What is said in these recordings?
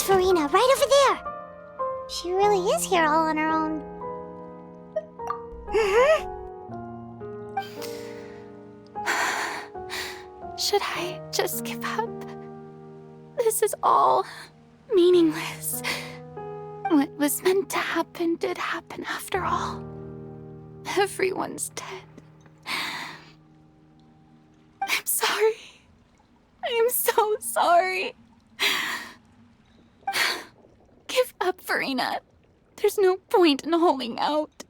That's Farina, right over there. She really is here all on her own. Should I just give up? This is all meaningless. What was meant to happen did happen after all. Everyone's dead. I'm sorry. I am so sorry. Give up, Farina. There's no point in holding out.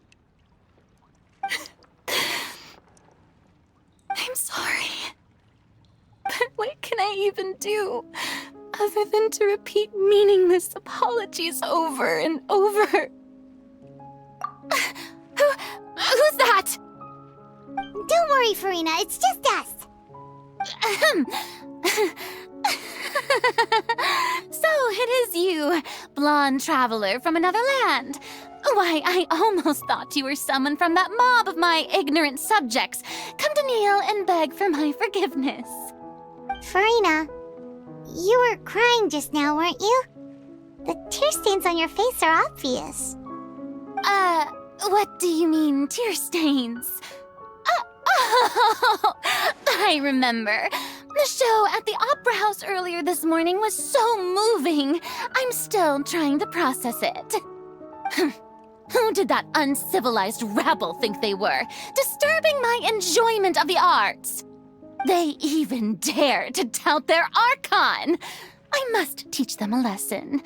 I'm sorry. But what can I even do other than to repeat meaningless apologies over and over? Who's that? Don't worry, Farina, it's just us. So it is you, blonde traveler from another land. Why, I almost thought you were someone from that mob of my ignorant subjects, come to kneel and beg for my forgiveness. Farina, you were crying just now, weren't you? The tear stains on your face are obvious. What do you mean, tear stains? Oh, I remember. The show at the Opera House earlier this morning was so moving. I'm still trying to process it. Who did that uncivilized rabble think they were, disturbing my enjoyment of the arts? They even dare to tout their Archon. I must teach them a lesson.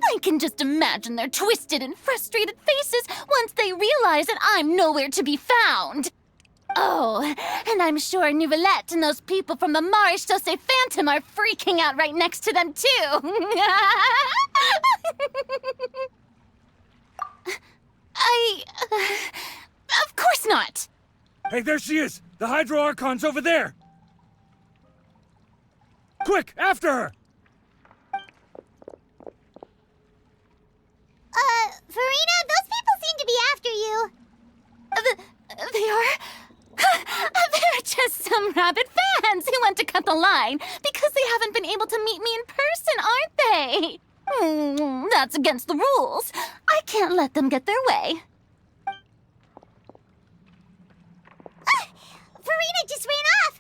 I can just imagine their twisted and frustrated faces once they realize that I'm nowhere to be found. Oh, and I'm sure Nouvellette and those people from the Marche Chaussee Phantom are freaking out right next to them, too. Of course not. Hey, there she is! The Hydro Archon's over there! Quick, after her! Farina, those people seem to be after you. They are? They're just some rabid fans who want to cut the line because they haven't been able to meet me in person, aren't they? That's against the rules. I can't let them get their way. Farina just ran off!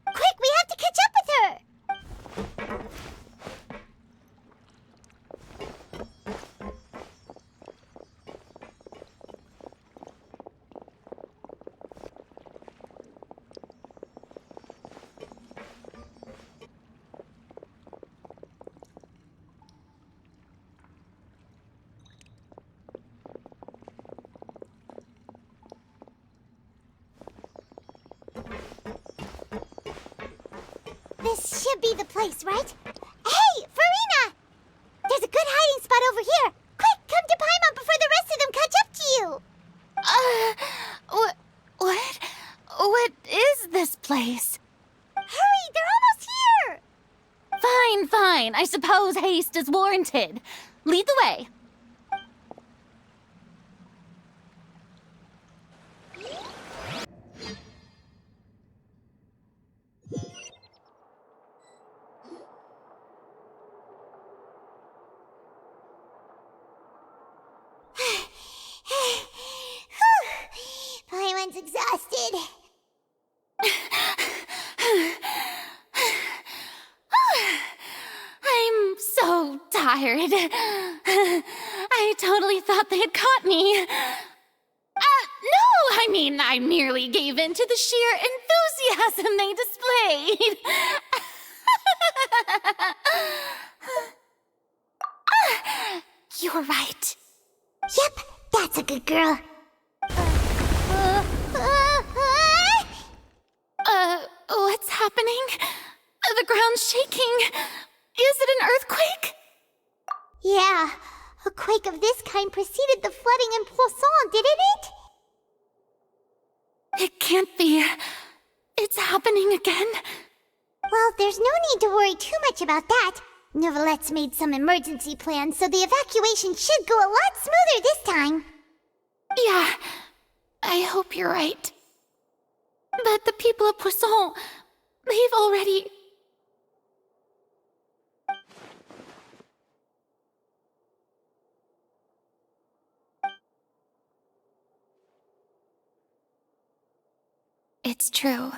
Quick, we have to catch up with her! This should be the place, right? Hey, Farina! There's a good hiding spot over here. Quick, come to Paimon before the rest of them catch up to you. What is this place? Hurry, they're almost here. Fine. I suppose haste is warranted. Lead the way. Paimon's exhausted. I'm so tired. I totally thought they had caught me. No, I merely gave in to the sheer enthusiasm they displayed. You're right. Yep, that's a good girl. What's happening? The ground's shaking. Is it an earthquake? Yeah, a quake of this kind preceded the flooding in Poisson, didn't it? It can't be. It's happening again. Well, there's no need to worry too much about that. Nouvellette's made some emergency plans, so the evacuation should go a lot smoother this time. Yeah, I hope you're right. But the people of Poisson, they've already... It's true.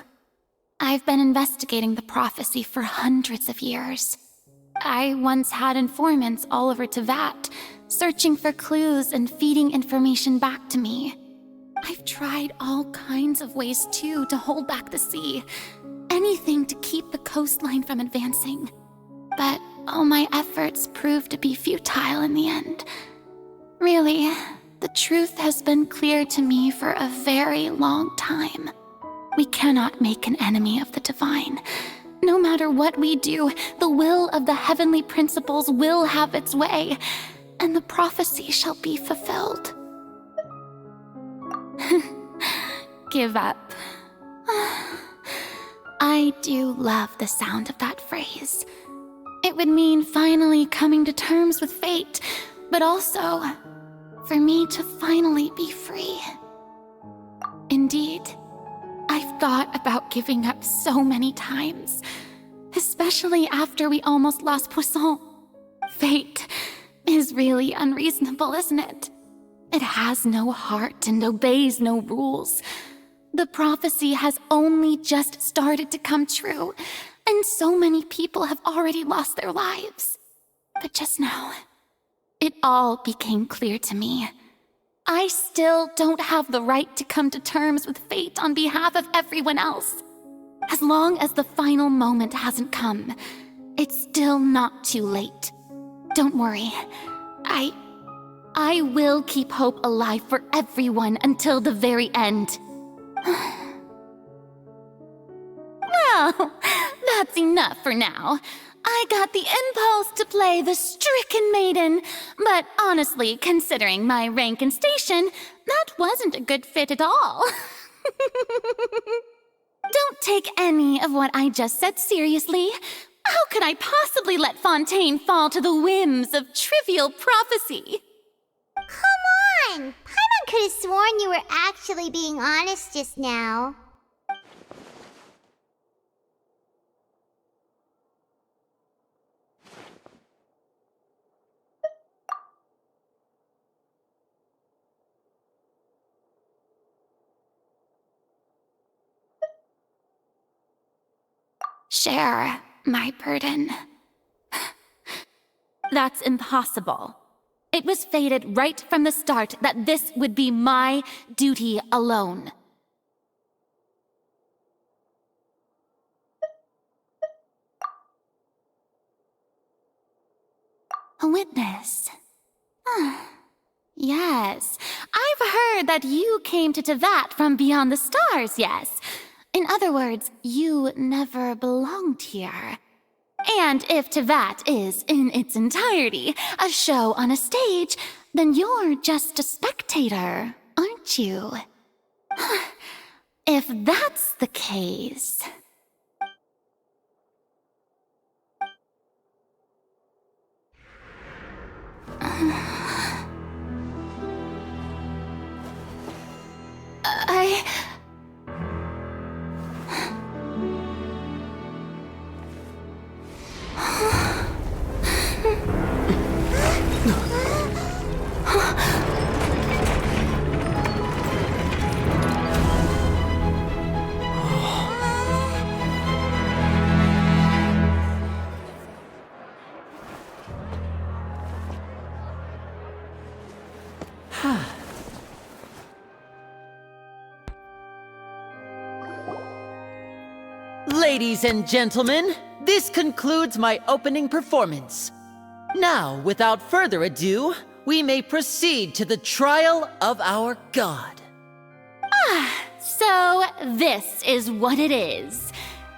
I've been investigating the prophecy for hundreds of years. I once had informants all over Teyvat, searching for clues and feeding information back to me. I've tried all kinds of ways, too, to hold back the sea. Anything to keep the coastline from advancing. But all my efforts proved to be futile in the end. Really, the truth has been clear to me for a very long time. We cannot make an enemy of the divine. No matter what we do, the will of the heavenly principles will have its way, and the prophecy shall be fulfilled. Give up. I do love the sound of that phrase. It would mean finally coming to terms with fate, but also for me to finally be free. Indeed, I've thought about giving up so many times, especially after we almost lost Poisson. Fate is really unreasonable, isn't it? It has no heart and obeys no rules. The prophecy has only just started to come true, and so many people have already lost their lives. But just now, it all became clear to me. I still don't have the right to come to terms with fate on behalf of everyone else. As long as the final moment hasn't come, it's still not too late. Don't worry. I will keep hope alive for everyone until the very end. Well, that's enough for now. I got the impulse to play the stricken maiden, but honestly, considering my rank and station, that wasn't a good fit at all. Don't take any of what I just said seriously. How could I possibly let Fontaine fall to the whims of trivial prophecy? Come on! Paimon could have sworn you were actually being honest just now. Share my burden. That's impossible. It was fated right from the start that this would be my duty alone. A witness. Yes, I've heard that you came to Teyvat from beyond the stars, yes. In other words, you never belonged here. And if Teyvat is, in its entirety, a show on a stage, then you're just a spectator, aren't you? If that's the case... Ladies and gentlemen, this concludes my opening performance. Now, without further ado, we may proceed to the trial of our god. So this is what it is.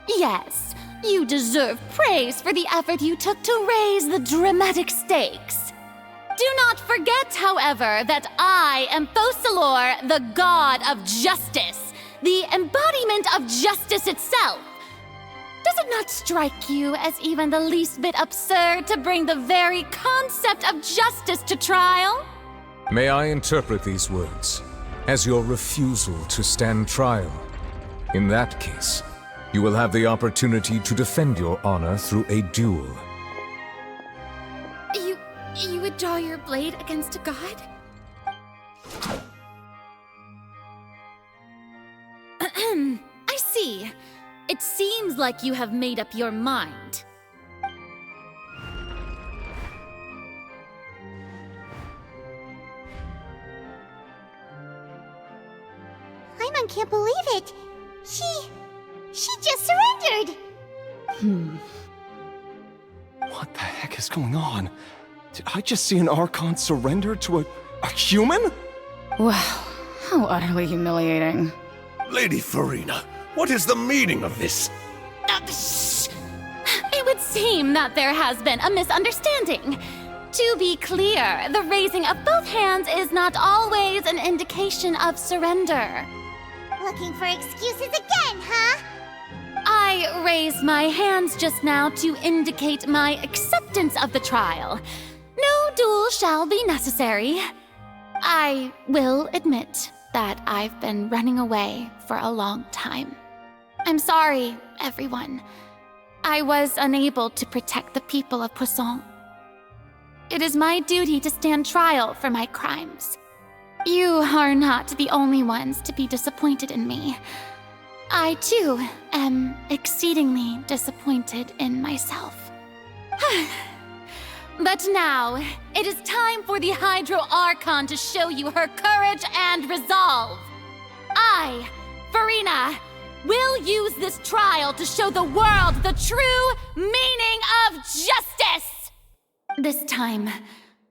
Yes, you deserve praise for the effort you took to raise the dramatic stakes. Do not forget, however, that I am Focalor, the god of justice, the embodiment of justice itself. Does it not strike you as even the least bit absurd to bring the very concept of justice to trial? May I interpret these words as your refusal to stand trial? In that case, you will have the opportunity to defend your honor through a duel. You would draw your blade against a god? like you have made up your mind. Paimon can't believe it. She just surrendered. What the heck is going on? Did I just see an Archon surrender to a human? Wow, how utterly humiliating. Lady Farina, what is the meaning of this? It would seem that there has been a misunderstanding. To be clear, the raising of both hands is not always an indication of surrender. Looking for excuses again, huh? I raised my hands just now to indicate my acceptance of the trial. No duel shall be necessary. I will admit that I've been running away for a long time. I'm sorry, everyone. I was unable to protect the people of Poisson. It is my duty to stand trial for my crimes. You are not the only ones to be disappointed in me. I, too, am exceedingly disappointed in myself. But now, it is time for the Hydro Archon to show you her courage and resolve. I, Farina, will use this trial to show the world the true meaning of justice! This time,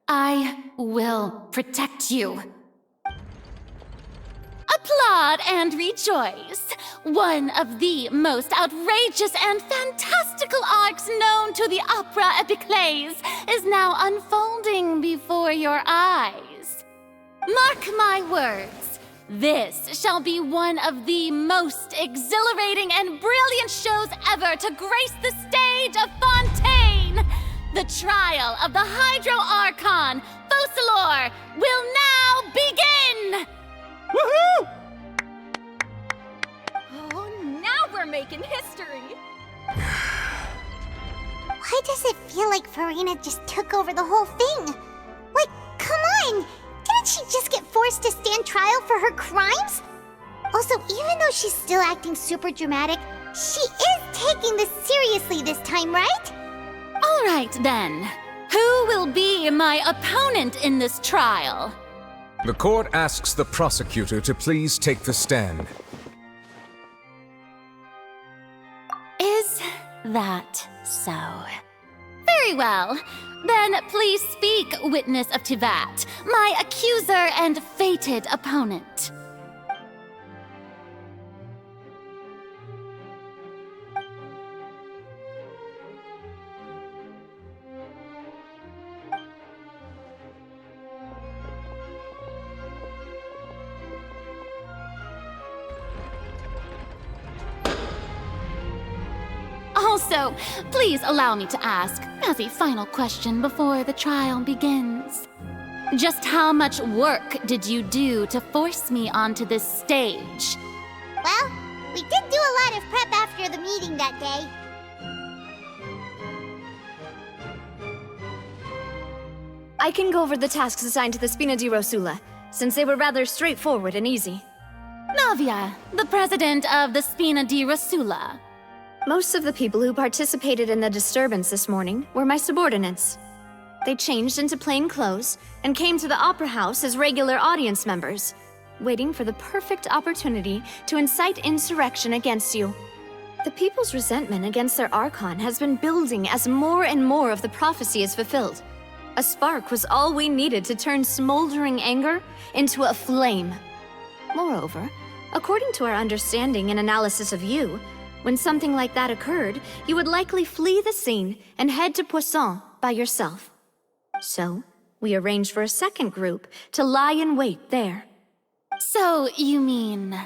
I will protect you. Applaud and rejoice! One of the most outrageous and fantastical arcs known to the opera epiclese is now unfolding before your eyes. Mark my words, this shall be one of the most exhilarating and brilliant shows ever to grace the stage of Fontaine! The trial of the Hydro Archon, Focalor, will now begin! Woohoo! Oh, now we're making history! Why does it feel like Farina just took over the whole thing? Like, come on! Didn't she just get forced to stand trial for her crimes? Also, even though she's still acting super dramatic, she is taking this seriously this time, right? All right, then. Who will be my opponent in this trial? The court asks the prosecutor to please take the stand. Is that so? Very well. Then please speak, witness of Tivat, my accuser and fated opponent. Also, please allow me to ask, as a final question before the trial begins. Just how much work did you do to force me onto this stage? Well, we did do a lot of prep after the meeting that day. I can go over the tasks assigned to the Spina di Rosula, since they were rather straightforward and easy. Navia, the president of the Spina di Rosula. Most of the people who participated in the disturbance this morning were my subordinates. They changed into plain clothes and came to the Opera House as regular audience members, waiting for the perfect opportunity to incite insurrection against you. The people's resentment against their Archon has been building as more and more of the prophecy is fulfilled. A spark was all we needed to turn smoldering anger into a flame. Moreover, according to our understanding and analysis of you, when something like that occurred, you would likely flee the scene and head to Poisson by yourself. So, we arranged for a second group to lie in wait there. So, you mean,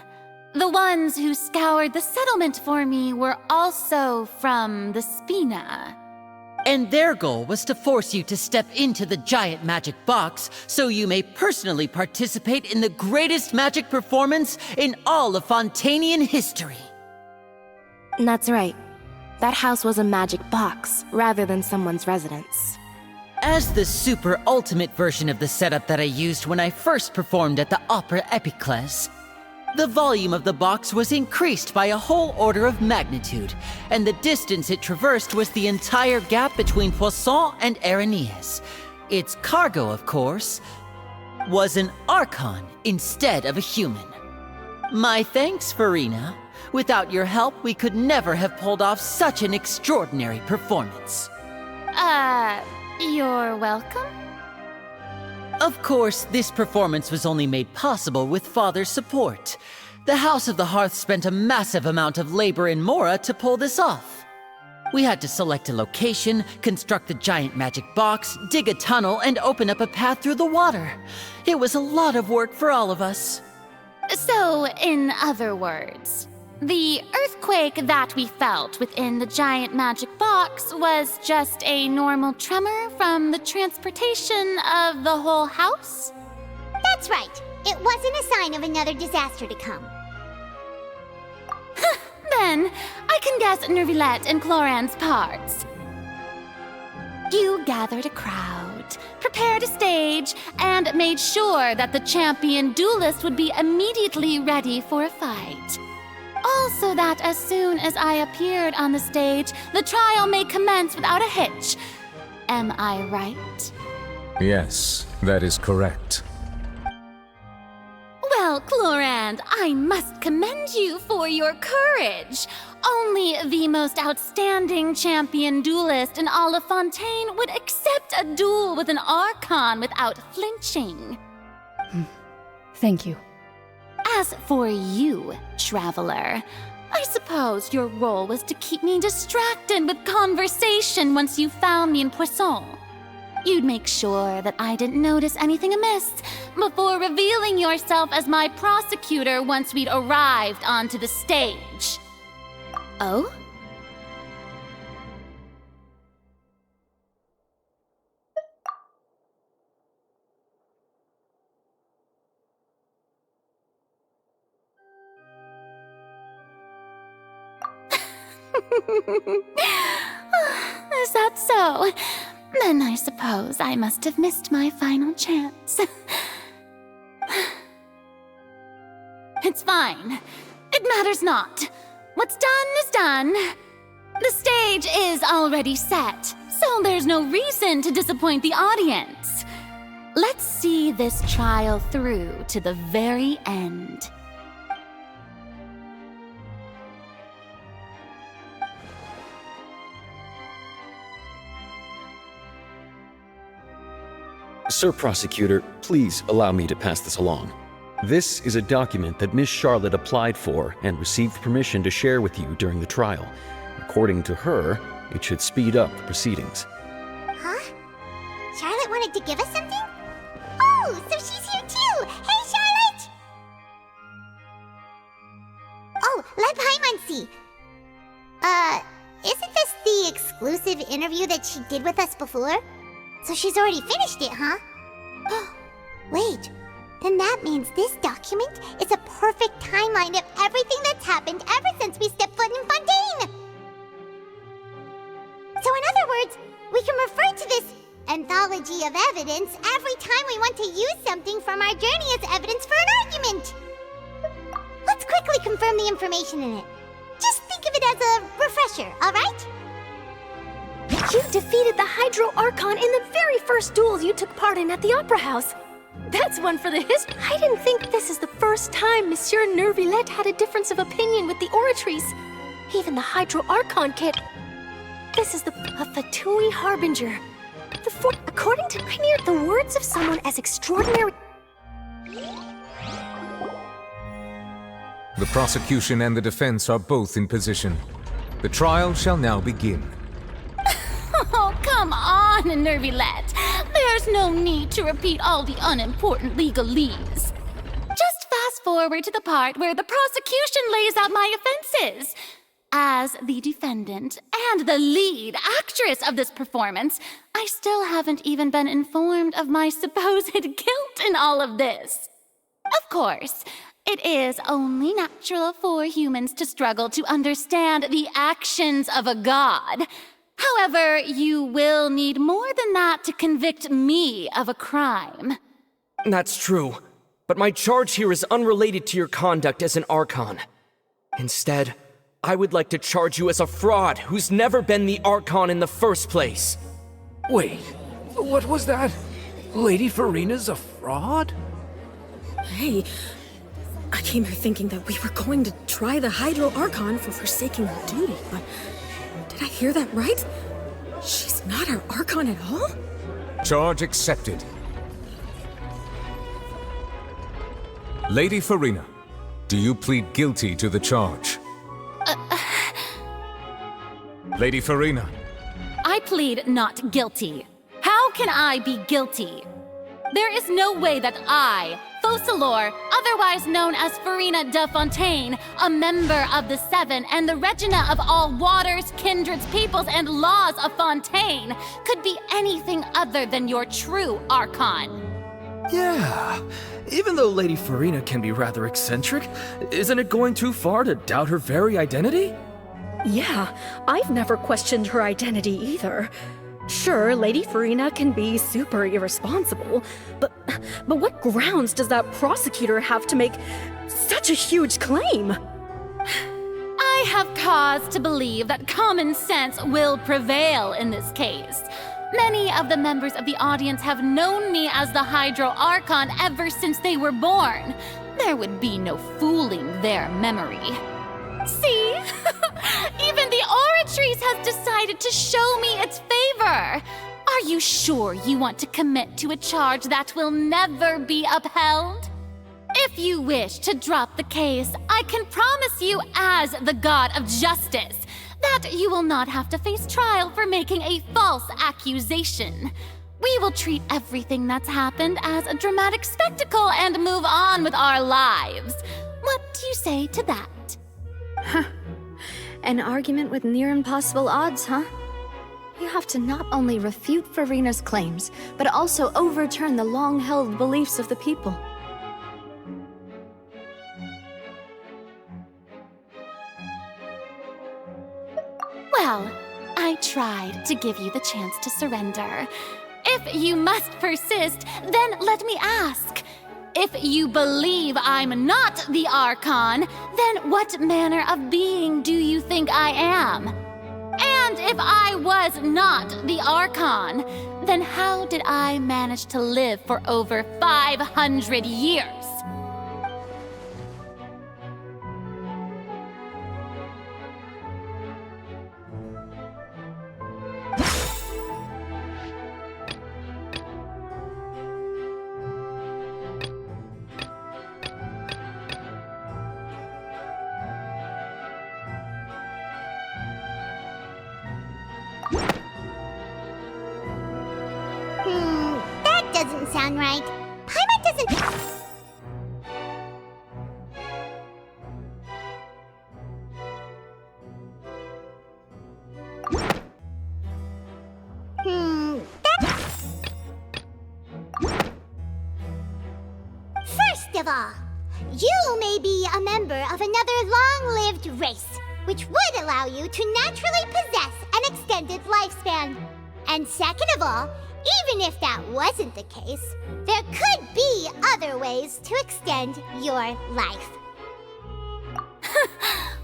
the ones who scoured the settlement for me were also from the Spina? And their goal was to force you to step into the giant magic box so you may personally participate in the greatest magic performance in all of Fontanian history. That's right. That house was a magic box, rather than someone's residence. As the super ultimate version of the setup that I used when I first performed at the Opera Epiclese, The volume of the box was increased by a whole order of magnitude, and the distance it traversed was the entire gap between Poisson and Araneas. Its cargo, of course, was an Archon instead of a human. My thanks, Farina. Without your help, we could never have pulled off such an extraordinary performance. You're welcome? Of course, this performance was only made possible with Father's support. The House of the Hearth spent a massive amount of labor in Mora to pull this off. We had to select a location, construct the giant magic box, dig a tunnel, and open up a path through the water. It was a lot of work for all of us. So, in other words, the earthquake that we felt within the giant magic box was just a normal tremor from the transportation of the whole house? That's right. It wasn't a sign of another disaster to come. Then, I can guess Nervilette and Cloran's parts. You gathered a crowd, prepared a stage, and made sure that the champion duelist would be immediately ready for a fight. Also that as soon as I appeared on the stage, the trial may commence without a hitch. Am I right? Yes, that is correct. Well, Clorand, I must commend you for your courage. Only the most outstanding champion duelist in all of Fontaine would accept a duel with an Archon without flinching. Thank you. As for you, Traveler, I suppose your role was to keep me distracted with conversation once you found me in Poisson. You'd make sure that I didn't notice anything amiss before revealing yourself as my prosecutor once we'd arrived onto the stage. Oh? Is that so? Then I suppose I must have missed my final chance. It's fine. It matters not. What's done is done. The stage is already set, so there's no reason to disappoint the audience. Let's see this trial through to the very end. Sir Prosecutor, please allow me to pass this along. This is a document that Miss Charlotte applied for and received permission to share with you during the trial. According to her, it should speed up the proceedings. Huh? Charlotte wanted to give us something? Oh, so she's here too! Hey, Charlotte! Oh, let Paimon see. Isn't this the exclusive interview that she did with us before? So she's already finished it, huh? Wait, then that means this document is a perfect timeline of everything that's happened ever since we stepped foot in Fontaine! So in other words, we can refer to this anthology of evidence every time we want to use something from our journey as evidence for an argument! Let's quickly confirm the information in it. Just think of it as a refresher, alright? You defeated the Hydro Archon in the very first duels you took part in at the Opera House. That's one for the history. I didn't think this is the first time Monsieur Nervilette had a difference of opinion with the oratories. Even the Hydro Archon kit. This is a Fatui Harbinger. According to Rainier, the words of someone as extraordinary... The prosecution and the defense are both in position. The trial shall now begin. Oh, come on, Nervilette. There's no need to repeat all the unimportant legalese. Just fast forward to the part where the prosecution lays out my offenses. As the defendant and the lead actress of this performance, I still haven't even been informed of my supposed guilt in all of this. Of course, it is only natural for humans to struggle to understand the actions of a god. However, you will need more than that to convict me of a crime. That's true. but my charge here is unrelated to your conduct as an Archon. Instead, I would like to charge you as a fraud who's never been the Archon in the first place. Wait, what was that? Lady Farina's a fraud? Hey, I came here thinking that we were going to try the Hydro Archon for forsaking her duty, but did I hear that right? She's not our Archon at all? Charge accepted. Lady Farina, do you plead guilty to the charge? Lady Farina. I plead not guilty. How can I be guilty? There is no way that I, Focalor, otherwise known as Farina de Fontaine, a member of the Seven and the Regina of all waters, kindreds, peoples, and laws of Fontaine, could be anything other than your true Archon. Yeah, even though Lady Farina can be rather eccentric, isn't it going too far to doubt her very identity? Yeah, I've never questioned her identity either. Sure, Lady Farina can be super irresponsible, but what grounds does that prosecutor have to make such a huge claim? I have cause to believe that common sense will prevail in this case. Many of the members of the audience have known me as the Hydro Archon ever since they were born. There would be no fooling their memory. See? Even the Oratrice has decided to show me its favor. Are you sure you want to commit to a charge that will never be upheld? If you wish to drop the case, I can promise you as the God of Justice that you will not have to face trial for making a false accusation. We will treat everything that's happened as a dramatic spectacle and move on with our lives. What do you say to that? Huh. An argument with near impossible odds, huh? You have to not only refute Farina's claims, but also overturn the long-held beliefs of the people. Well, I tried to give you the chance to surrender. If you must persist, then let me ask. If you believe I'm not the Archon, then what manner of being do you think I am? And if I was not the Archon, then how did I manage to live for over 500 years? That doesn't sound right. Paimon doesn't... First of all, you may be a member of another long-lived race, which would allow you to naturally possess an extended lifespan. And second of all, even if that wasn't the case, there could be other ways to extend your life.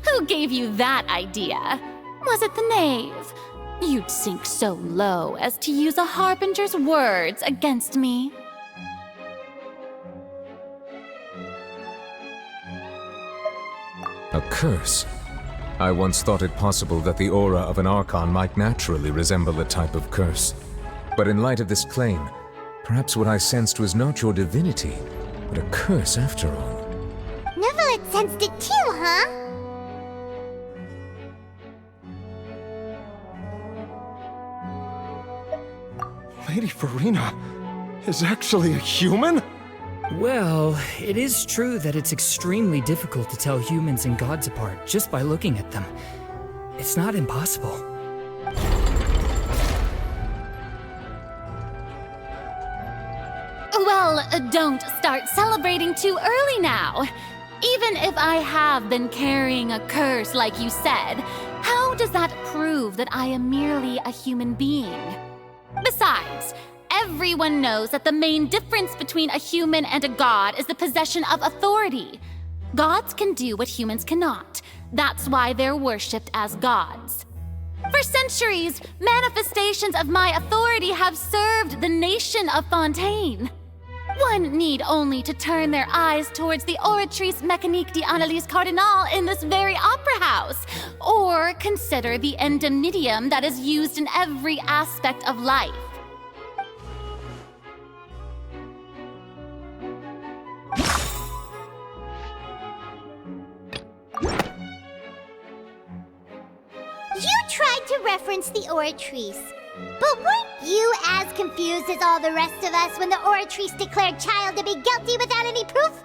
Who gave you that idea? Was it the knave? You'd sink so low as to use a harbinger's words against me. A curse? I once thought it possible that the aura of an Archon might naturally resemble a type of curse. But in light of this claim, perhaps what I sensed was not your divinity, but a curse after all. Neuvillette sensed it too, huh? Lady Farina is actually a human? Well, it is true that it's extremely difficult to tell humans and gods apart just by looking at them. It's not impossible. Well, don't start celebrating too early now. Even if I have been carrying a curse like you said, how does that prove that I am merely a human being? Besides, everyone knows that the main difference between a human and a god is the possession of authority. Gods can do what humans cannot. That's why they're worshipped as gods. For centuries, manifestations of my authority have served the nation of Fontaine. One need only to turn their eyes towards the Oratrice Mécanique d'Analyse Cardinal in this very opera house, or consider the indemnitium that is used in every aspect of life. You tried to reference the Oratrice. But weren't you as confused as all the rest of us when the Oratrice declared Child to be guilty without any proof?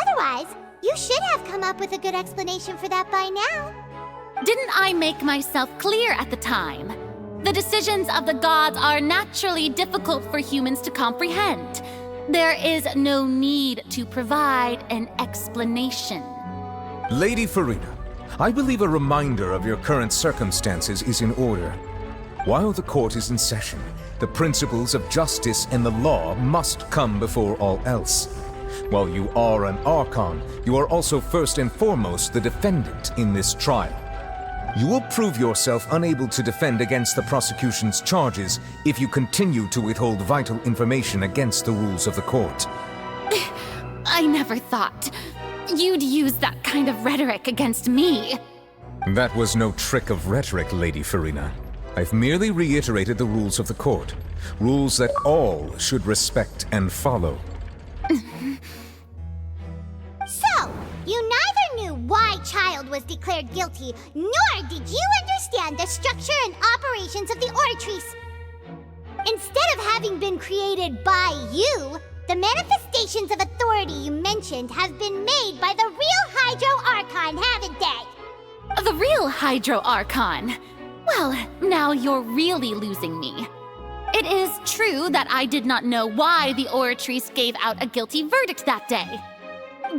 Otherwise, you should have come up with a good explanation for that by now. Didn't I make myself clear at the time? The decisions of the gods are naturally difficult for humans to comprehend. There is no need to provide an explanation. Lady Farina, I believe a reminder of your current circumstances is in order. While the court is in session, the principles of justice and the law must come before all else. While you are an Archon, you are also first and foremost the defendant in this trial. You will prove yourself unable to defend against the prosecution's charges if you continue to withhold vital information against the rules of the court. I never thought you'd use that kind of rhetoric against me. That was no trick of rhetoric, Lady Farina. I've merely reiterated the rules of the court. Rules that all should respect and follow. So, you neither knew why Child was declared guilty, nor did you understand the structure and operations of the Oratrice. Instead of having been created by you, the manifestations of authority you mentioned have been made by the real Hydro Archon, haven't they? The real Hydro Archon? Well, now you're really losing me. It is true that I did not know why the Oratrice gave out a guilty verdict that day.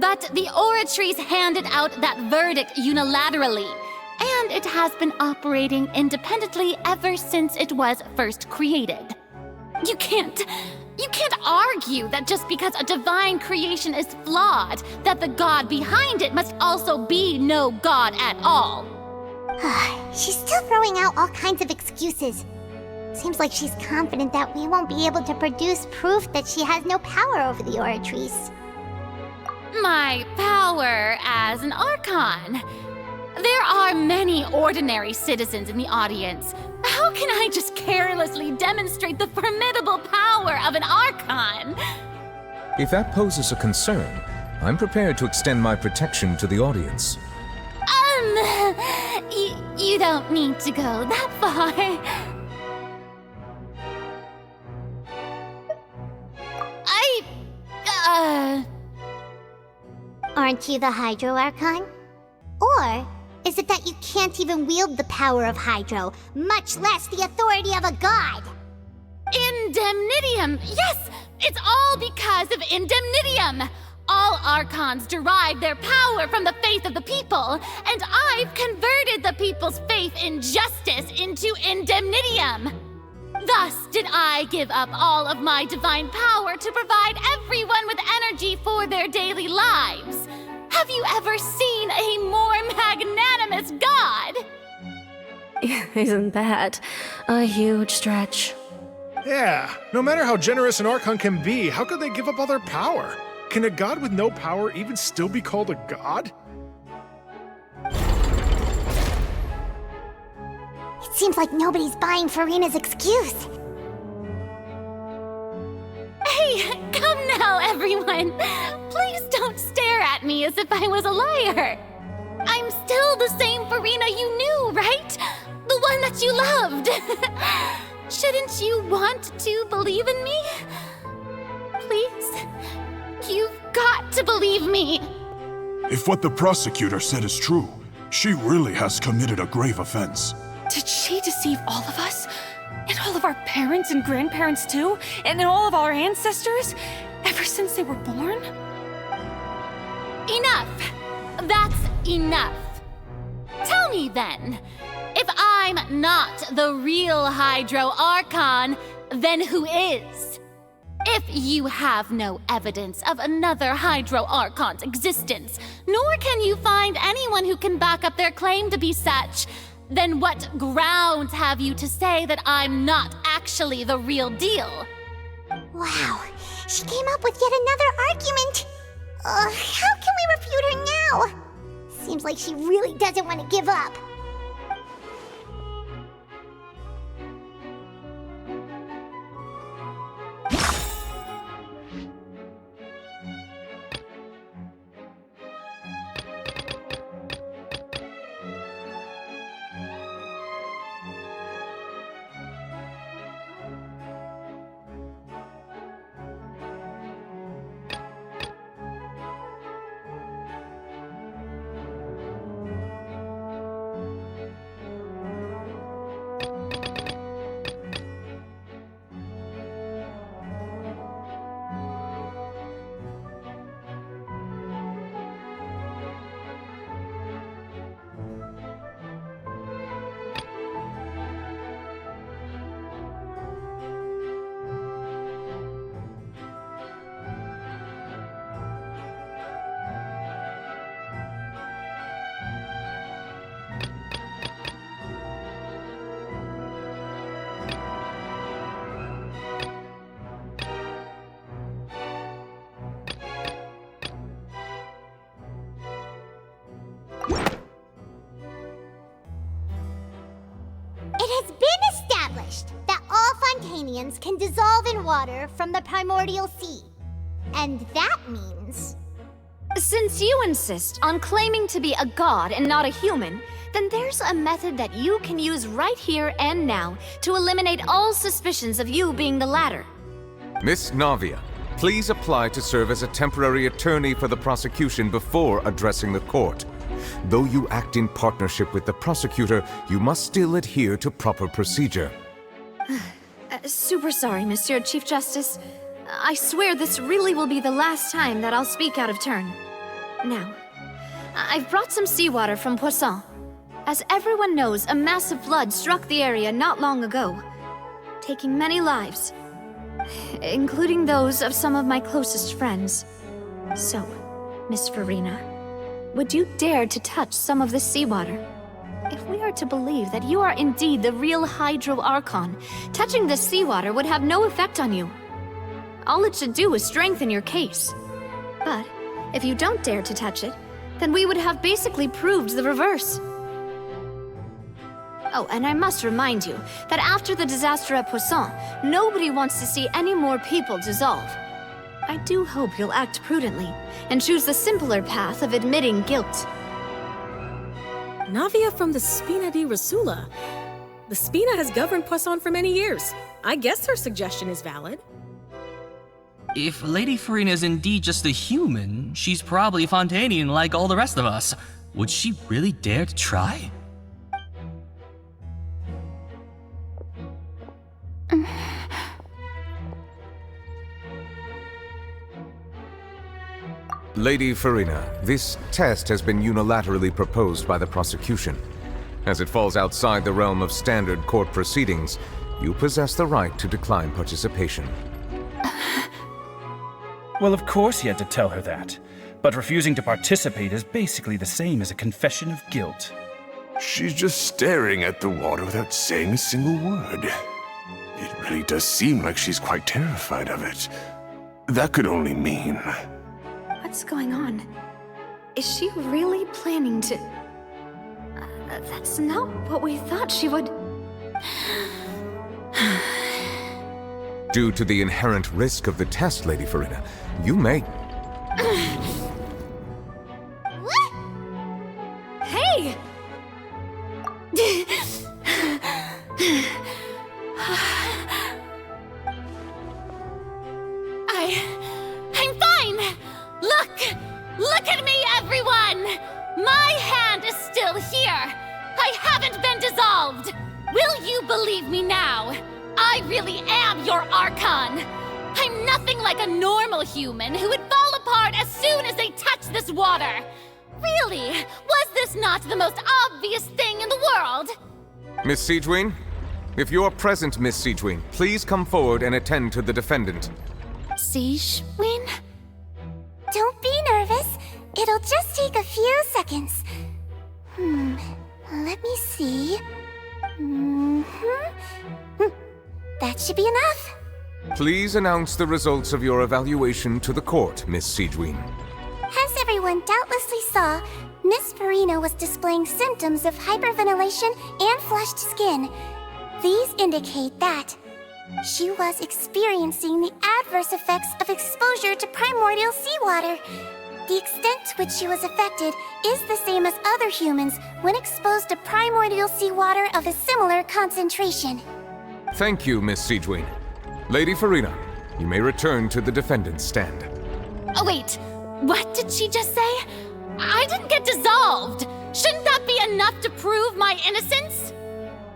But the Oratrice handed out that verdict unilaterally, and it has been operating independently ever since it was first created. You can't argue that just because a divine creation is flawed, that the god behind it must also be no god at all. She's still throwing out all kinds of excuses. Seems like she's confident that we won't be able to produce proof that she has no power over the Oratrice. My power as an Archon. There are many ordinary citizens in the audience. How can I just carelessly demonstrate the formidable power of an Archon? If that poses a concern, I'm prepared to extend my protection to the audience. You don't need to go that far. Aren't you the Hydro Archon? Or is it that you can't even wield the power of Hydro, much less the authority of a god? Indemnitium! Yes! It's all because of Indemnitium! All Archons derive their power from the faith of the people, and I've converted the people's faith in justice into Indemnitium! Thus did I give up all of my divine power to provide everyone with energy for their daily lives. Have you ever seen a more magnanimous god? Isn't that a huge stretch? Yeah, no matter how generous an Archon can be, how could they give up all their power? Can a god with no power even still be called a god? It seems like nobody's buying Farina's excuse. Hey, come now, everyone! Please don't stare at me as if I was a liar! I'm still the same Farina you knew, right? The one that you loved! Shouldn't you want to believe in me? Please? You've got to believe me! If what the prosecutor said is true, she really has committed a grave offense. Did she deceive all of us? And all of our parents and grandparents too? And all of our ancestors? Ever since they were born? Enough! That's enough! Tell me then, if I'm not the real Hydro Archon, then who is? If you have no evidence of another Hydro Archon's existence, nor can you find anyone who can back up their claim to be such, then what grounds have you to say that I'm not actually the real deal? Wow, she came up with yet another argument. How can we refute her now? Seems like she really doesn't want to give up. That all Fontanians can dissolve in water from the primordial sea. And that means... Since you insist on claiming to be a god and not a human, then there's a method that you can use right here and now to eliminate all suspicions of you being the latter. Miss Navia, please apply to serve as a temporary attorney for the prosecution before addressing the court. Though you act in partnership with the prosecutor, you must still adhere to proper procedure. Super sorry, Monsieur Chief Justice. I swear this really will be the last time that I'll speak out of turn. Now, I've brought some seawater from Poisson. As everyone knows, a massive flood struck the area not long ago, taking many lives, including those of some of my closest friends. So, Miss Farina, would you dare to touch some of this seawater? If we are to believe that you are indeed the real Hydro Archon, touching this seawater would have no effect on you. All it should do is strengthen your case. But if you don't dare to touch it, then we would have basically proved the reverse. Oh, and I must remind you that after the disaster at Poisson, nobody wants to see any more people dissolve. I do hope you'll act prudently and choose the simpler path of admitting guilt. Navia from the Spina di Rasula. The Spina has governed Poisson for many years. I guess her suggestion is valid. If Lady Farina is indeed just a human, she's probably Fontanian like all the rest of us. Would she really dare to try? Lady Farina, this test has been unilaterally proposed by the prosecution. As it falls outside the realm of standard court proceedings, you possess the right to decline participation. Well, of course he had to tell her that. But refusing to participate is basically the same as a confession of guilt. She's just staring at the water without saying a single word. It really does seem like she's quite terrified of it. That could only mean... What's going on? Is she really planning to... that's not what we thought she would... Due to the inherent risk of the test, Lady Farina, you may... Hey! I'm fine! Look at me, everyone! My hand is still here! I haven't been dissolved! Will you believe me now? I really am your Archon! I'm nothing like a normal human who would fall apart as soon as they touch this water! Really? Was this not the most obvious thing in the world? Miss Siegeween, If you are present, Miss Sigewin, please come forward and attend to the defendant. Sigewin? Don't be nervous. It'll just take a few seconds. Let me see. That should be enough. Please announce the results of your evaluation to the court, Miss Sigewin. As everyone doubtlessly saw, Miss Farina was displaying symptoms of hyperventilation and flushed skin. These indicate that she was experiencing the adverse effects of exposure to primordial seawater. The extent to which she was affected is the same as other humans when exposed to primordial seawater of a similar concentration. Thank you, Miss Sigewin. Lady Farina, you may return to the defendant's stand. Oh, wait. What did she just say? I didn't get dissolved. Shouldn't that be enough to prove my innocence?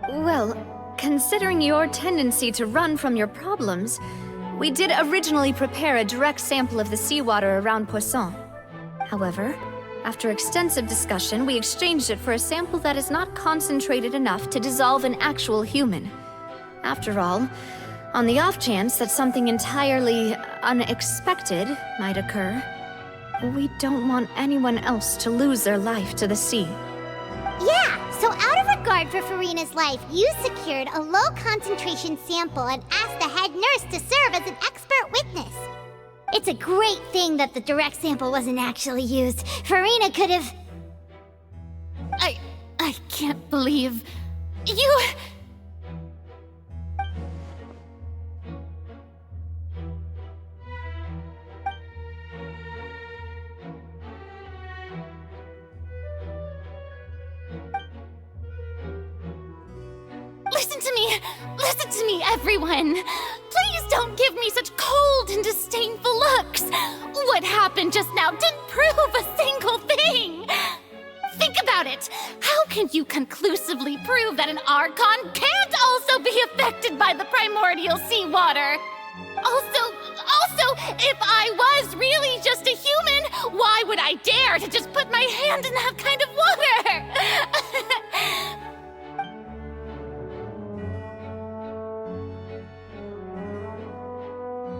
Well, considering your tendency to run from your problems, we did originally prepare a direct sample of the seawater around Poisson. However, after extensive discussion, we exchanged it for a sample that is not concentrated enough to dissolve an actual human. After all, on the off chance that something entirely unexpected might occur, we don't want anyone else to lose their life to the sea. Yeah, so out of regard for Farina's life, you secured a low-concentration sample and asked the head nurse to serve as an expert witness. It's a great thing that the direct sample wasn't actually used. Farina could have... I can't believe... You... Listen to me, everyone! Please don't give me such cold and disdainful looks! What happened just now didn't prove a single thing! Think about it! How can you conclusively prove that an Archon can't also be affected by the primordial seawater? Also, if I was really just a human, why would I dare to just put my hand in that kind of water?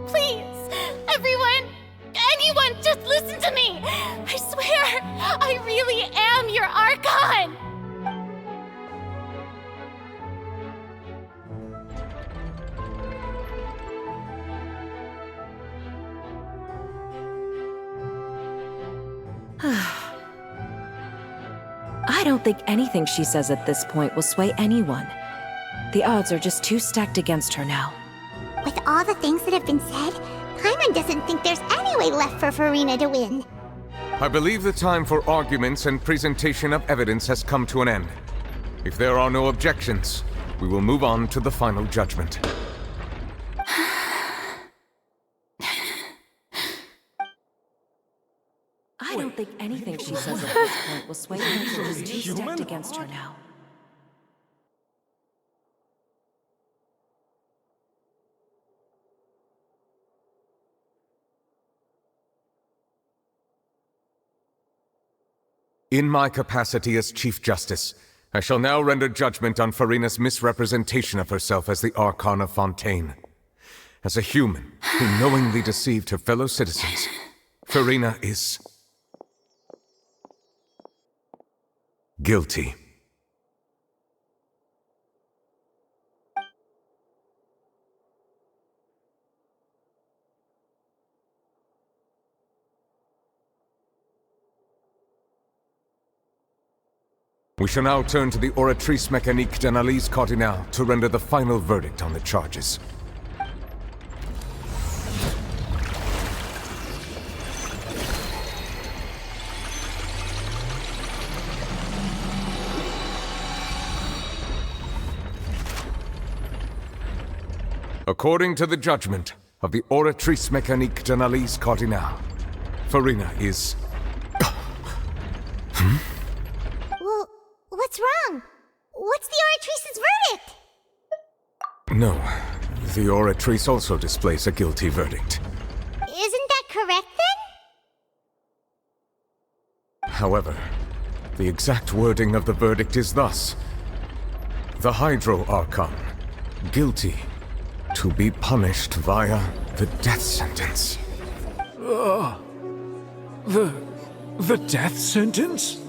Please, everyone, anyone, just listen to me! I swear, I really am your Archon! I don't think anything she says at this point will sway anyone. The odds are just too stacked against her now. With all the things that have been said, Paimon doesn't think there's any way left for Farina to win. I believe the time for arguments and presentation of evidence has come to an end. If there are no objections, we will move on to the final judgment. I don't think anything she says at this point will sway her. She's too stacked against her now. In my capacity as Chief Justice, I shall now render judgment on Farina's misrepresentation of herself as the Archon of Fontaine. As a human who knowingly deceived her fellow citizens, Farina is... guilty. We shall now turn to the Oratrice Mécanique d'Analyse Cardinale to render the final verdict on the charges. According to the judgment of the Oratrice Mécanique d'Analyse Cardinale, Farina is... Well, what's wrong? What's the Oratrice's verdict? No, the Oratrice also displays a guilty verdict. Isn't that correct then? However, the exact wording of the verdict is thus: the Hydro Archon Guilty. To be punished via the death sentence. The death sentence?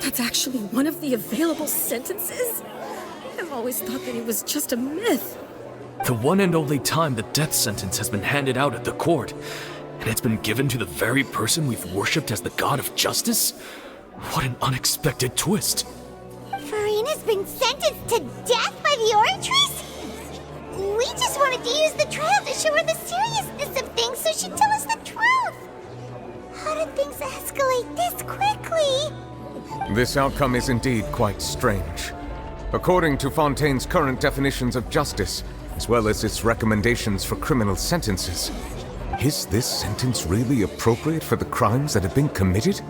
That's actually one of the available sentences? I've always thought that it was just a myth. The one and only time the death sentence has been handed out at the court, and it's been given to the very person we've worshipped as the god of justice? What an unexpected twist. Furina's been sentenced to death by the Oratrice? We just wanted to use the trial to show her the seriousness of things so she'd tell us the truth. How did things escalate this quickly? This outcome is indeed quite strange. According to Fontaine's current definitions of justice, as well as its recommendations for criminal sentences, is this sentence really appropriate for the crimes that have been committed?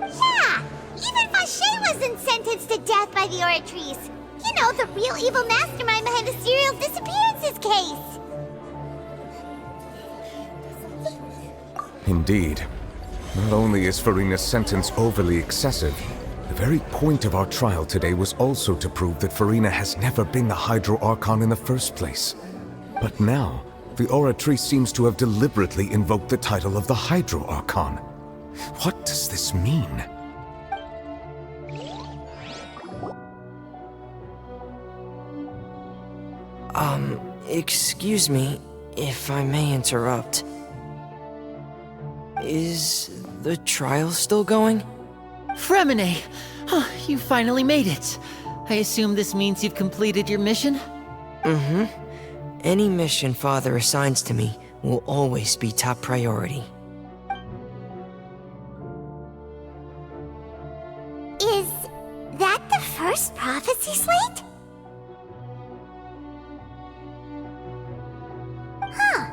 Yeah! Even Fauché wasn't sentenced to death by the Oratrice. You know, the real evil mastermind behind the serial disappearances case. Indeed. Not only is Furina's sentence overly excessive, the very point of our trial today was also to prove that Furina has never been the Hydro Archon in the first place. But now, the Oratrice seems to have deliberately invoked the title of the Hydro Archon. What does this mean? Excuse me, if I may interrupt. Is the trial still going? Fremine! Oh, you finally made it. I assume this means you've completed your mission? Mm-hmm. Any mission Father assigns to me will always be top priority. Is that the first prophecy slate? Huh.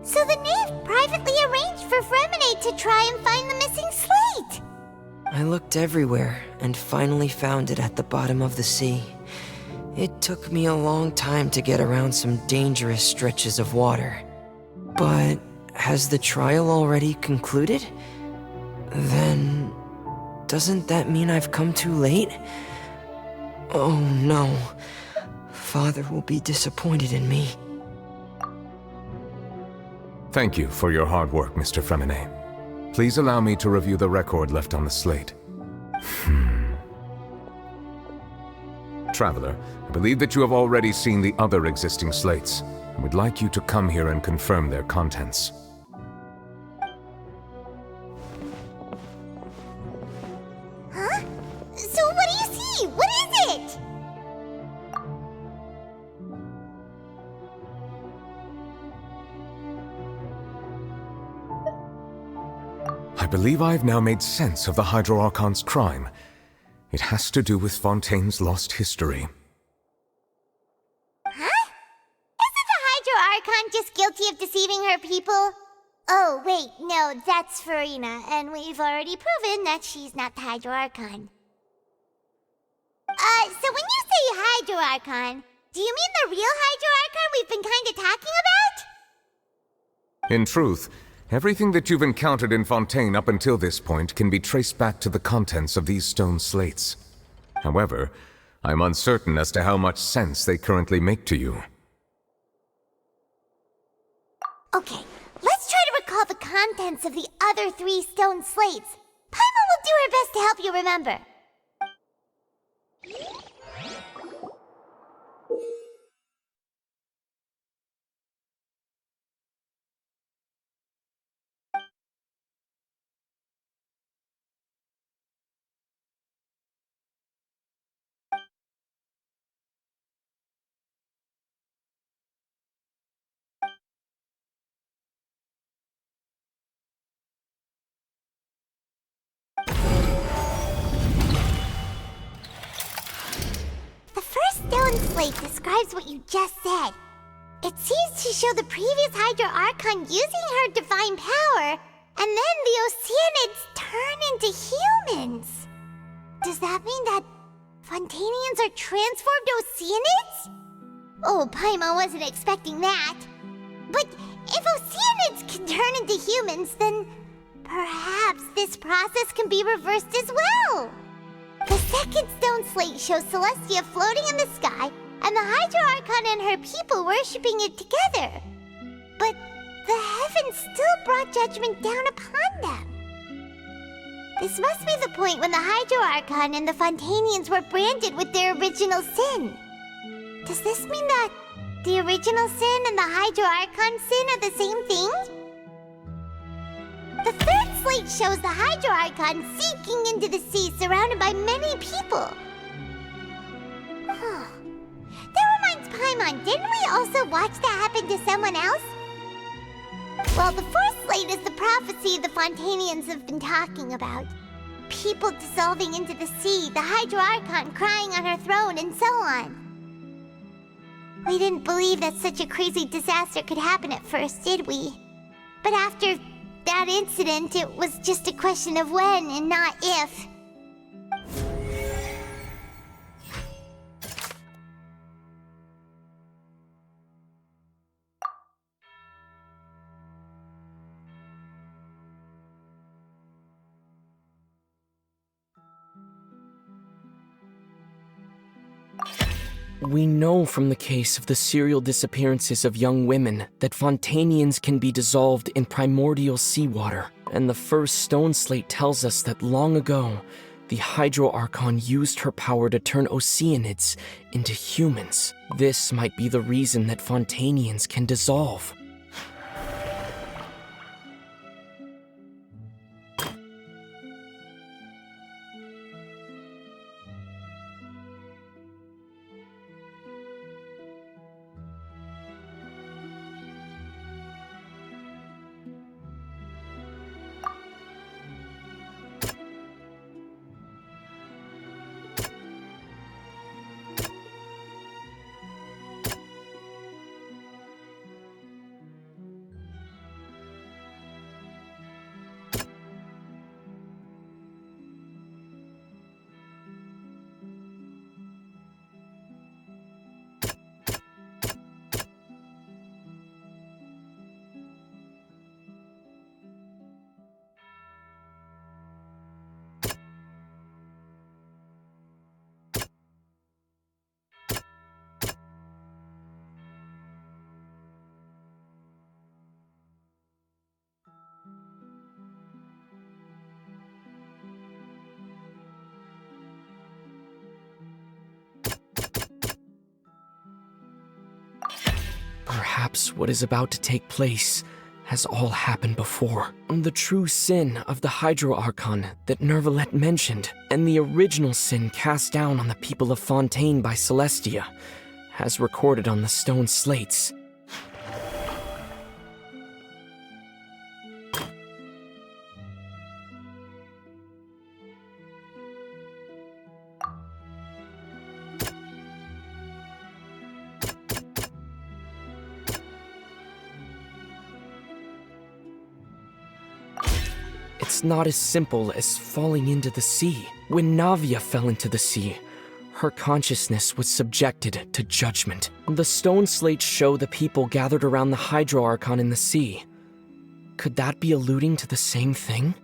So the knave privately arranged for Fremine to try and find the missing slate. I looked everywhere and finally found it at the bottom of the sea. It took me a long time to get around some dangerous stretches of water. But has the trial already concluded? Then doesn't that mean I've come too late? Oh no. Father will be disappointed in me. Thank you for your hard work, Mr. Fremine. Please allow me to review the record left on the slate. Traveler, I believe that you have already seen the other existing slates, and would like you to come here and confirm their contents. Huh? So what do you see? What is it? I believe I have now made sense of the Hydro Archon's crime. It has to do with Fontaine's lost history. Huh? Isn't the Hydro Archon just guilty of deceiving her people? Oh, wait, no, that's Furina, and we've already proven that she's not the Hydro Archon. So when you say Hydro Archon, do you mean the real Hydro Archon we've been kinda talking about? In truth, everything that you've encountered in Fontaine up until this point can be traced back to the contents of these stone slates. However, I'm uncertain as to how much sense they currently make to you. Okay, let's try to recall the contents of the other 3 stone slates. Paimon will do her best to help you remember. Stone slate describes what you just said. It seems to show the previous Hydro Archon using her divine power, and then the Oceanids turn into humans. Does that mean that Fontainians are transformed Oceanids? Oh, Paimon wasn't expecting that. But if Oceanids can turn into humans, then perhaps this process can be reversed as well. The second stone slate shows Celestia floating in the sky and the Hydro Archon and her people worshipping it together. But the heavens still brought judgment down upon them. This must be the point when the Hydro Archon and the Fontanians were branded with their original sin. Does this mean that the original sin and the Hydro Archon sin are the same thing? The third slate shows the Hydro Archon sinking into the sea surrounded by many people. That reminds Paimon, didn't we also watch that happen to someone else? Well, the fourth slate is the prophecy the Fontanians have been talking about. People dissolving into the sea, the Hydro Archon crying on her throne, and so on. We didn't believe that such a crazy disaster could happen at first, did we? But after that incident, it was just a question of when and not if. We know from the case of the serial disappearances of young women that Fontanians can be dissolved in primordial seawater, and the first stone slate tells us that long ago, the Hydro Archon used her power to turn Oceanids into humans. This might be the reason that Fontanians can dissolve. Perhaps what is about to take place has all happened before. The true sin of the Hydro Archon that Nervalet mentioned, and the original sin cast down on the people of Fontaine by Celestia, as recorded on the stone slates. It's not as simple as falling into the sea. When Navia fell into the sea, her consciousness was subjected to judgment. The stone slates show the people gathered around the Hydro Archon in the sea. Could that be alluding to the same thing?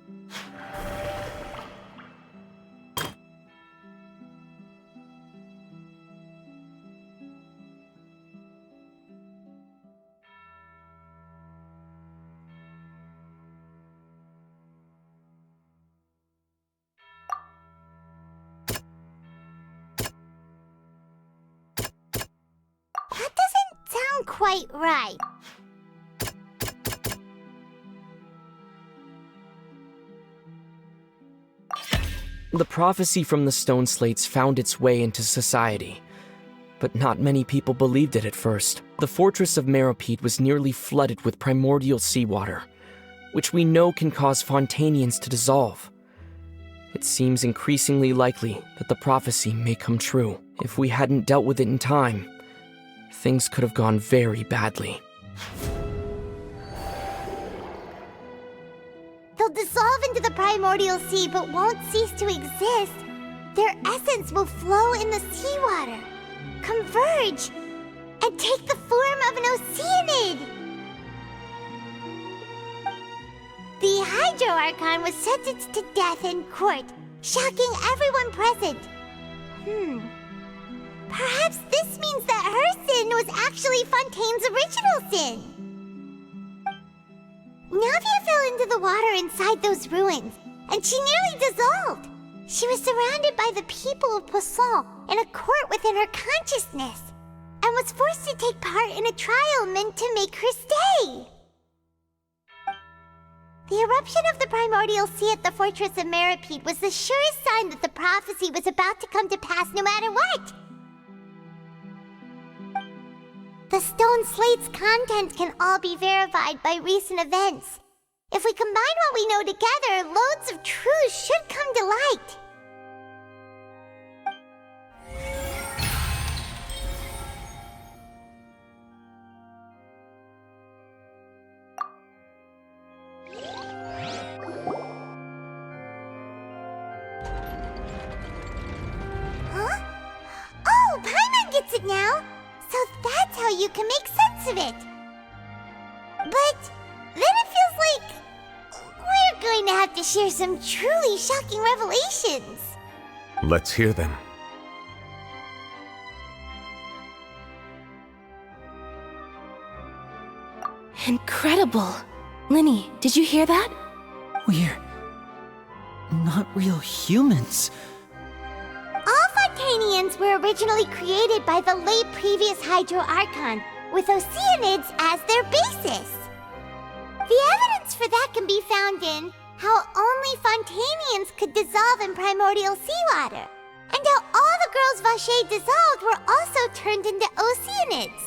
Quite right. The prophecy from the stone slates found its way into society, but not many people believed it at first. The fortress of Meropide was nearly flooded with primordial seawater, which we know can cause Fontanians to dissolve. It seems increasingly likely that the prophecy may come true. If we hadn't dealt with it in time, things could have gone very badly. They'll dissolve into the primordial sea but won't cease to exist. Their essence will flow in the seawater, converge, and take the form of an Oceanid. The Hydro Archon was sentenced to death in court, shocking everyone present. perhaps this means that her sin was actually Fontaine's original sin. Navia fell into the water inside those ruins, and she nearly dissolved. She was surrounded by the people of Poisson in a court within her consciousness, and was forced to take part in a trial meant to make her stay. The eruption of the primordial sea at the fortress of Meripede was the surest sign that the prophecy was about to come to pass no matter what. The stone slate's content can all be verified by recent events. If we combine what we know together, loads of truths should come to light. Huh? Oh, Paimon gets it now! So that's how you can make sense of it. But then it feels like we're going to have to share some truly shocking revelations. Let's hear them. Incredible. Linny, did you hear that? We're not real humans. All Fontanians were originally created by the late previous Hydro Archon, with Oceanids as their basis. The evidence for that can be found in how only Fontanians could dissolve in primordial seawater, and how all the girls Vacher dissolved were also turned into Oceanids.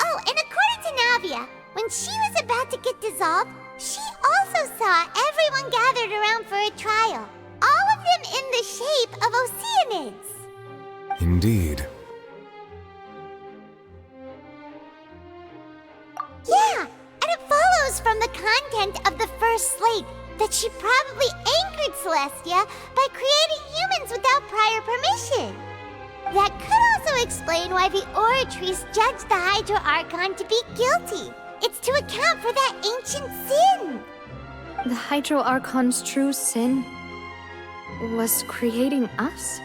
Oh, and according to Navia, when she was about to get dissolved, she also saw everyone gathered around for a trial, all of them in the shape of Oceanids. Indeed. Yeah, and it follows from the content of the first slate that she probably angered Celestia by creating humans without prior permission. That could also explain why the Oratries judged the Hydro Archon to be guilty. It's to account for that ancient sin. The Hydro Archon's true sin was creating us?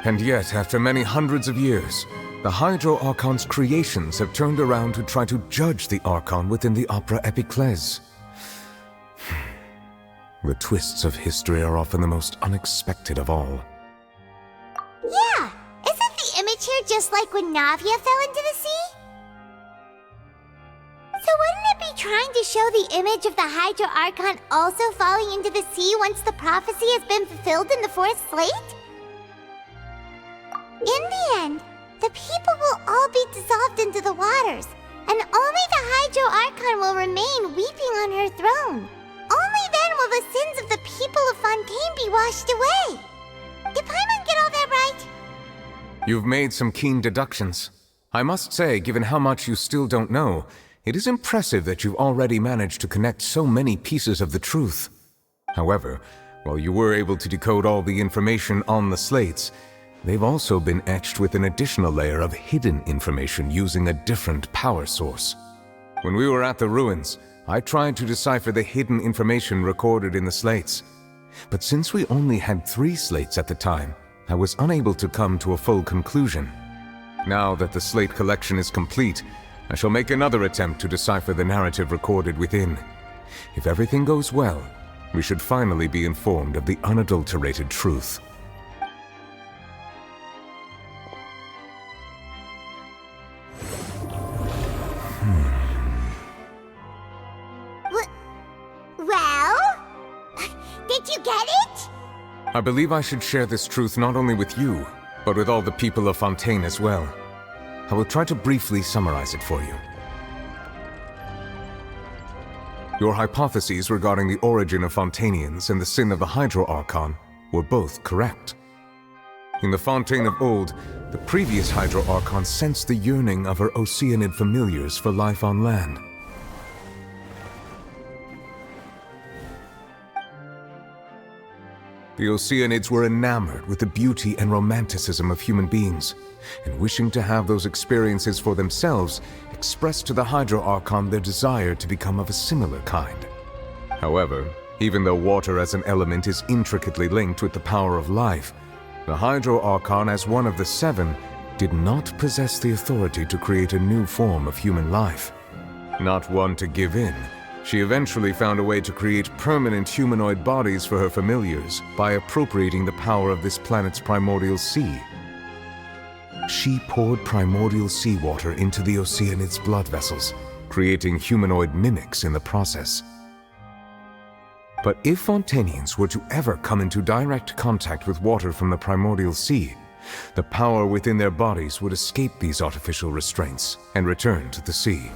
And yet, after many hundreds of years, the Hydro Archon's creations have turned around to try to judge the Archon within the Opera Epiclese. The twists of history are often the most unexpected of all. Yeah, isn't the image here just like when Navia fell into the sea? So wouldn't it be trying to show the image of the Hydro Archon also falling into the sea once the prophecy has been fulfilled in the fourth slate? In the end, the people will all be dissolved into the waters, and only the Hydro Archon will remain weeping on her throne. Only then will the sins of the people of Fontaine be washed away. Did Paimon get all that right? You've made some keen deductions. I must say, given how much you still don't know, it is impressive that you've already managed to connect so many pieces of the truth. However, while you were able to decode all the information on the slates, they've also been etched with an additional layer of hidden information using a different power source. When we were at the ruins, I tried to decipher the hidden information recorded in the slates. But since we only had 3 slates at the time, I was unable to come to a full conclusion. Now that the slate collection is complete, I shall make another attempt to decipher the narrative recorded within. If everything goes well, we should finally be informed of the unadulterated truth. Well? Did you get it? I believe I should share this truth not only with you, but with all the people of Fontaine as well. I will try to briefly summarize it for you. Your hypotheses regarding the origin of Fontanians and the sin of the Hydro Archon were both correct. In the Fontaine of old, the previous Hydro Archon sensed the yearning of her Oceanid familiars for life on land. The Oceanids were enamored with the beauty and romanticism of human beings, and wishing to have those experiences for themselves, expressed to the Hydro Archon their desire to become of a similar kind. However, even though water as an element is intricately linked with the power of life, the Hydro Archon as one of the 7 did not possess the authority to create a new form of human life. Not one to give in, she eventually found a way to create permanent humanoid bodies for her familiars by appropriating the power of this planet's primordial sea. She poured primordial seawater into the Oceanid's blood vessels, creating humanoid mimics in the process. But if Fontanians were to ever come into direct contact with water from the primordial sea, the power within their bodies would escape these artificial restraints and return to the sea.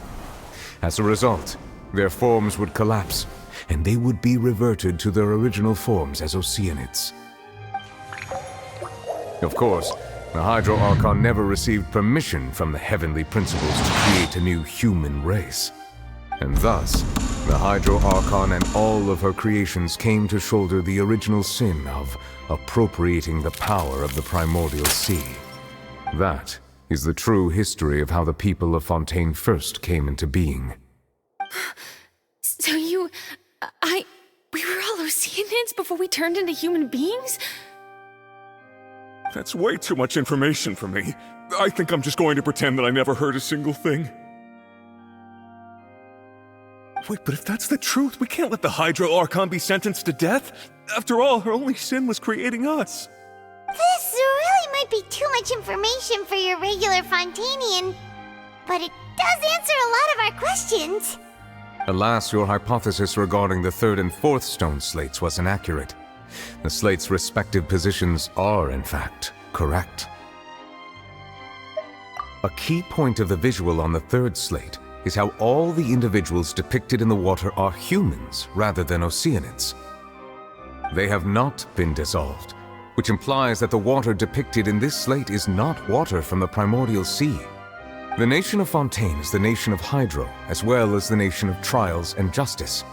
As a result, their forms would collapse, and they would be reverted to their original forms as Oceanids. Of course, the Hydro Archon never received permission from the heavenly principles to create a new human race. And thus, the Hydro Archon and all of her creations came to shoulder the original sin of appropriating the power of the primordial sea. That is the true history of how the people of Fontaine first came into being. So we were all Oceanids before we turned into human beings? That's way too much information for me. I think I'm just going to pretend that I never heard a single thing. Wait, but if that's the truth, we can't let the Hydro Archon be sentenced to death. After all, her only sin was creating us. This really might be too much information for your regular Fontanian, but it does answer a lot of our questions. Alas, your hypothesis regarding the third and fourth stone slates was inaccurate. The slates' respective positions are, in fact, correct. A key point of the visual on the third slate is how all the individuals depicted in the water are humans rather than Oceanids. They have not been dissolved, which implies that the water depicted in this slate is not water from the primordial sea. The nation of Fontaine is the nation of Hydro, as well as the nation of trials and justice.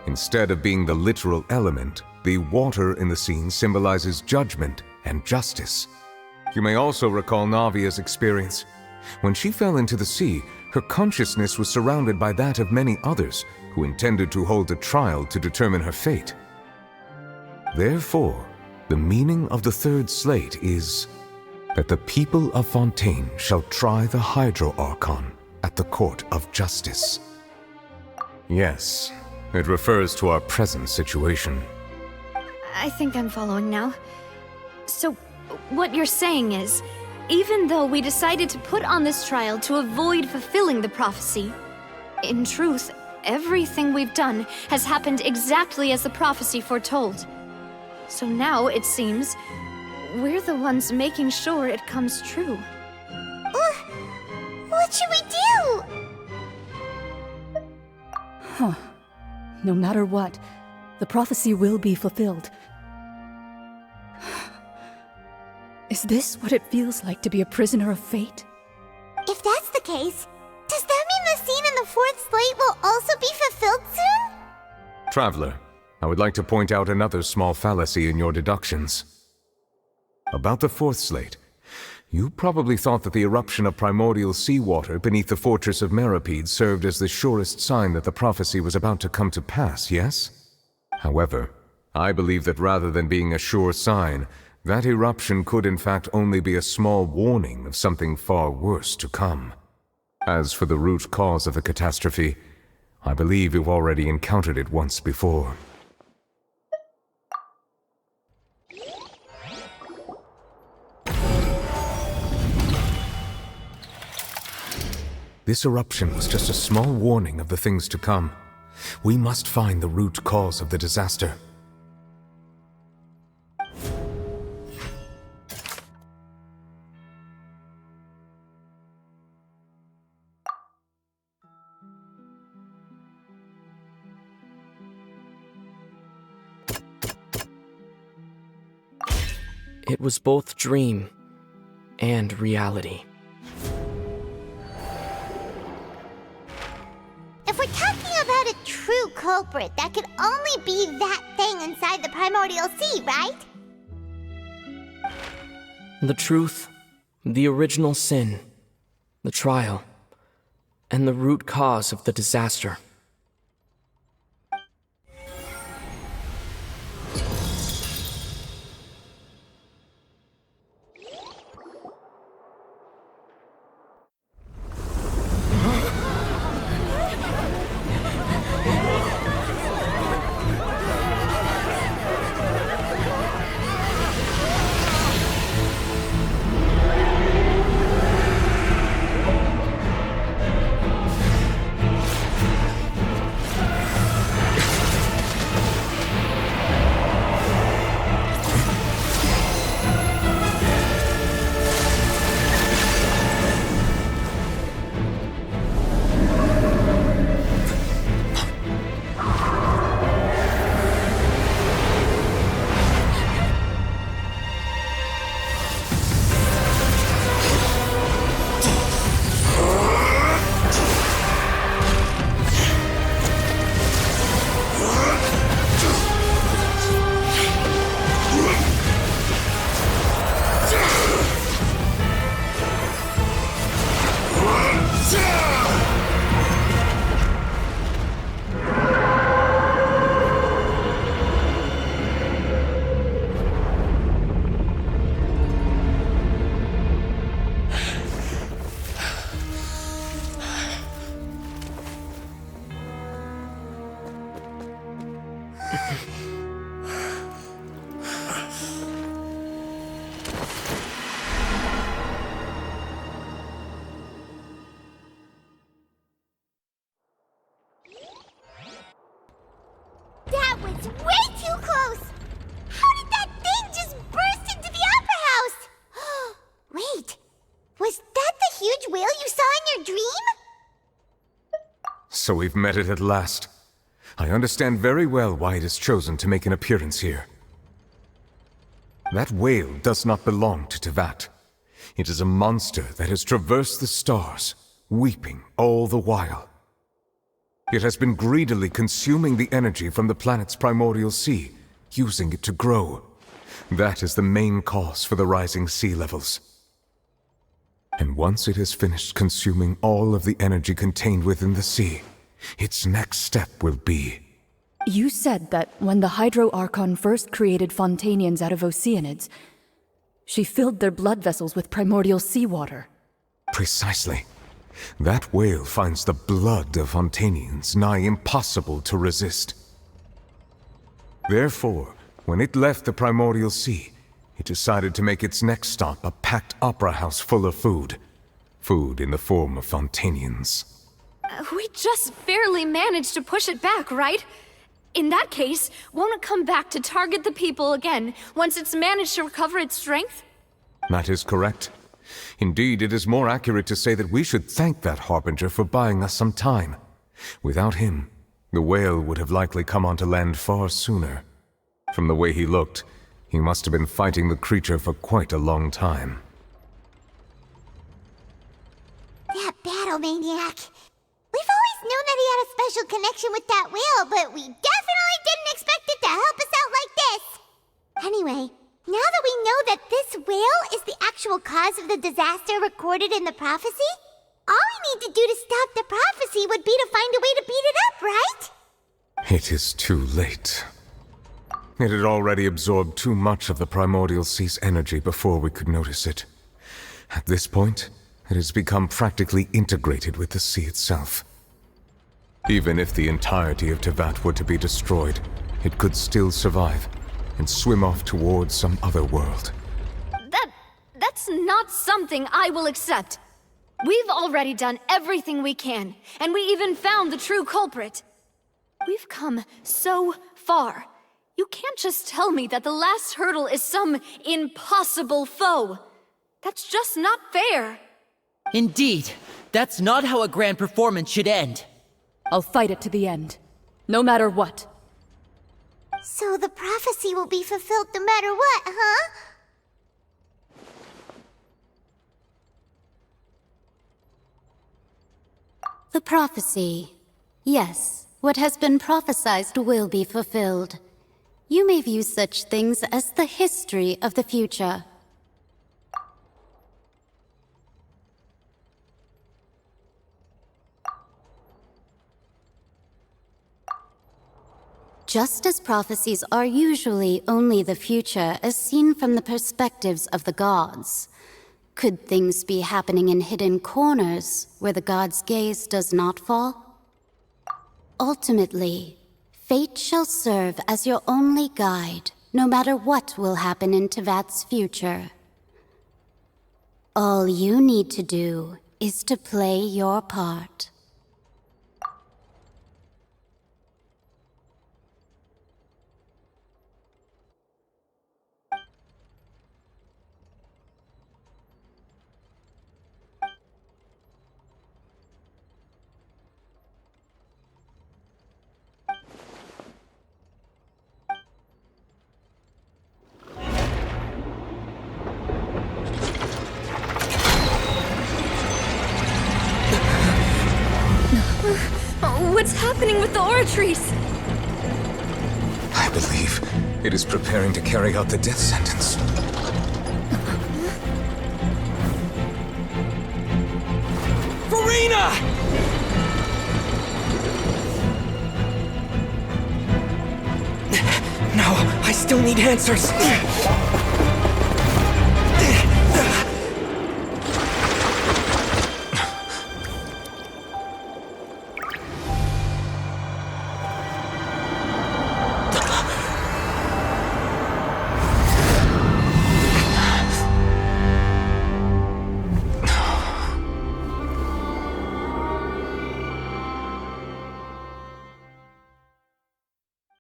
Instead of being the literal element, the water in the scene symbolizes judgment and justice. You may also recall Navia's experience. When she fell into the sea, her consciousness was surrounded by that of many others who intended to hold a trial to determine her fate. Therefore, the meaning of the third slate is that the people of Fontaine shall try the Hydro Archon at the court of justice. Yes, it refers to our present situation. I think I'm following now. So, what you're saying is, even though we decided to put on this trial to avoid fulfilling the prophecy, in truth, everything we've done has happened exactly as the prophecy foretold. So now, it seems, we're the ones making sure it comes true. What should we do? Huh. No matter what, the prophecy will be fulfilled. Is this what it feels like to be a prisoner of fate? If that's the case, does that mean the scene in the fourth slate will also be fulfilled soon? Traveler, I would like to point out another small fallacy in your deductions. About the fourth slate, you probably thought that the eruption of primordial seawater beneath the fortress of Meropide served as the surest sign that the prophecy was about to come to pass, yes? However, I believe that rather than being a sure sign, that eruption could in fact only be a small warning of something far worse to come. As for the root cause of the catastrophe, I believe you've already encountered it once before. This eruption was just a small warning of the things to come. We must find the root cause of the disaster. It was both dream and reality. If we're talking about a true culprit, that could only be that thing inside the primordial sea, right? The truth, the original sin, the trial, and the root cause of the disaster. That was way too close! How did that thing just burst into the opera house? Wait, was that the huge whale you saw in your dream? So we've met it at last. I understand very well why it has chosen to make an appearance here. That whale does not belong to Teyvat. It is a monster that has traversed the stars, weeping all the while. It has been greedily consuming the energy from the planet's primordial sea, using it to grow. That is the main cause for the rising sea levels. And once it has finished consuming all of the energy contained within the sea, its next step will be... You said that when the Hydro Archon first created Fontanians out of Oceanids, she filled their blood vessels with primordial seawater. Precisely. That whale finds the blood of Fontanians nigh impossible to resist. Therefore, when it left the primordial sea, it decided to make its next stop a packed opera house full of food. Food in the form of Fontanians. We just barely managed to push it back, right? In that case, won't it come back to target the people again once it's managed to recover its strength? That is correct. Indeed, it is more accurate to say that we should thank that Harbinger for buying us some time. Without him, the whale would have likely come onto land far sooner. From the way he looked, he must have been fighting the creature for quite a long time. That battle maniac. We've always known that he had a special connection with that whale, but we definitely didn't expect it to help us out like this. Anyway, now that we know that this whale is the actual cause of the disaster recorded in the prophecy, all we need to do to stop the prophecy would be to find a way to beat it up, right? It is too late. It had already absorbed too much of the primordial sea's energy before we could notice it. At this point, it has become practically integrated with the sea itself. Even if the entirety of Teyvat were to be destroyed, it could still survive and swim off towards some other world. That's not something I will accept. We've already done everything we can, and we even found the true culprit. We've come so far. You can't just tell me that the last hurdle is some impossible foe. That's just not fair. Indeed, that's not how a grand performance should end. I'll fight it to the end, no matter what. So the prophecy will be fulfilled no matter what, huh? The prophecy. Yes, what has been prophesied will be fulfilled. You may view such things as the history of the future. Just as prophecies are usually only the future as seen from the perspectives of the gods, could things be happening in hidden corners where the gods' gaze does not fall? Ultimately, fate shall serve as your only guide, no matter what will happen in Teyvat's future. All you need to do is to play your part. What's happening with the oratories? I believe it is preparing to carry out the death sentence. Farina! No, I still need answers.